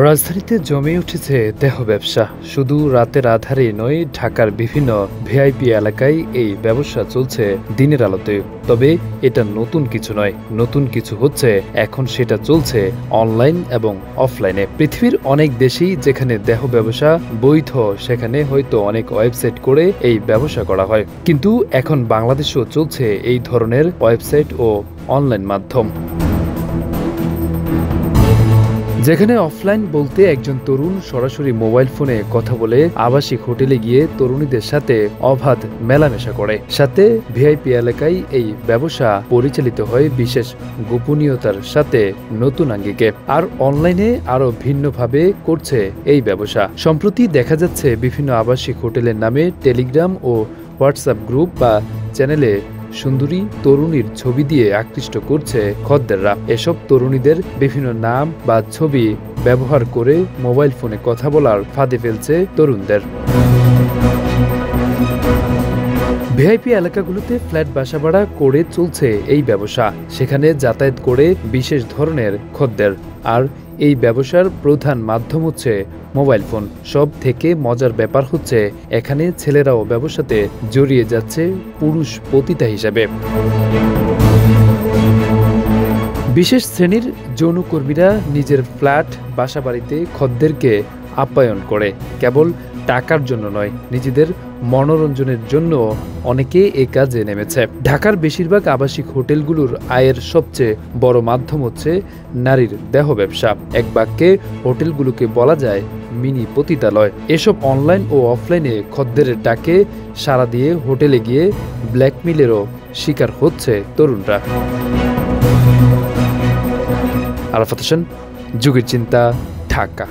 রাজধানীতে জমে উঠেছে দেহ ব্যবসা। শুধু রাতের আধারে নয়, ঢাকার বিভিন্ন ভিআইপি এলাকায় এই ব্যবসা চলছে দিনের আলোতে। তবে এটা নতুন কিছু নয়, নতুন কিছু হচ্ছে এখন সেটা চলছে অনলাইন এবং অফলাইনে। পৃথিবীর অনেক দেশেই যেখানে দেহ ব্যবসা বৈধ, সেখানে হয়তো অনেক ওয়েবসাইট করে এই ব্যবসা করা হয়, কিন্তু এখন বাংলাদেশেও চলছে এই ধরনের ওয়েবসাইট ও অনলাইন মাধ্যম। যেখানে অফলাইন বলতে একজন তরুণ সরাসরি মোবাইল ফোনে কথা বলে আবাসিক হোটেলে গিয়ে তরুণীদের সাথে অবাধ মেলামেশা করে, সাথে ভিআইপি এলাকায় এই ব্যবসা পরিচালিত হয় বিশেষ গোপনীয়তার সাথে নতুন আঙ্গিকে। আর অনলাইনে আরো ভিন্নভাবে করছে এই ব্যবসা। সম্প্রতি দেখা যাচ্ছে বিভিন্ন আবাসিক হোটেলের নামে টেলিগ্রাম ও হোয়াটসঅ্যাপ গ্রুপ বা চ্যানেলে সুন্দরী তরুণীর ছবি দিয়ে আকৃষ্ট করছে খদ্দেররা। এসব তরুণীদের বিভিন্ন নাম বা ছবি ব্যবহার করে মোবাইল ফোনে কথা বলার ফাঁদে ফেলছে তরুণদের। ভিআইপি এলাকাগুলোতে ফ্ল্যাট বাসা ভাড়া করে চলছে এই ব্যবসা। সেখানে যাতায়াত করে বিশেষ ধরনের খদ্দের। আর এই ব্যবসার প্রধান মাধ্যম হচ্ছে মোবাইল ফোন। সব থেকে মজার ব্যাপার হচ্ছে এখানে ছেলেরাও ব্যবসাতে জড়িয়ে যাচ্ছে পুরুষ পতিতা হিসাবে। বিশেষ শ্রেণীর যৌনকর্মীরা নিজের ফ্ল্যাট বাসাবাড়িতে খদ্দেরকে আপ্যায়ন করে। কেবল টাকার জন্য নয়, নিজেদের মনোরঞ্জনের জন্য অনেকে এ কাজে নেমেছে। ঢাকার বেশিরভাগ আবাসিক হোটেলগুলোর আয়ের সবচেয়ে বড় মাধ্যম হচ্ছে নারীর দেহ ব্যবসা। এক বাক্যে হোটেলগুলোকে বলা যায় মিনি পতিতালয়। এসব অনলাইন ও অফলাইনে খদ্দেরের ডাকে সাড়া দিয়ে হোটেলে গিয়ে ব্ল্যাকমেলেরও শিকার হচ্ছে তরুণরা। আরাফাত হোসেন, যুগের চিন্তা, ঢাকা।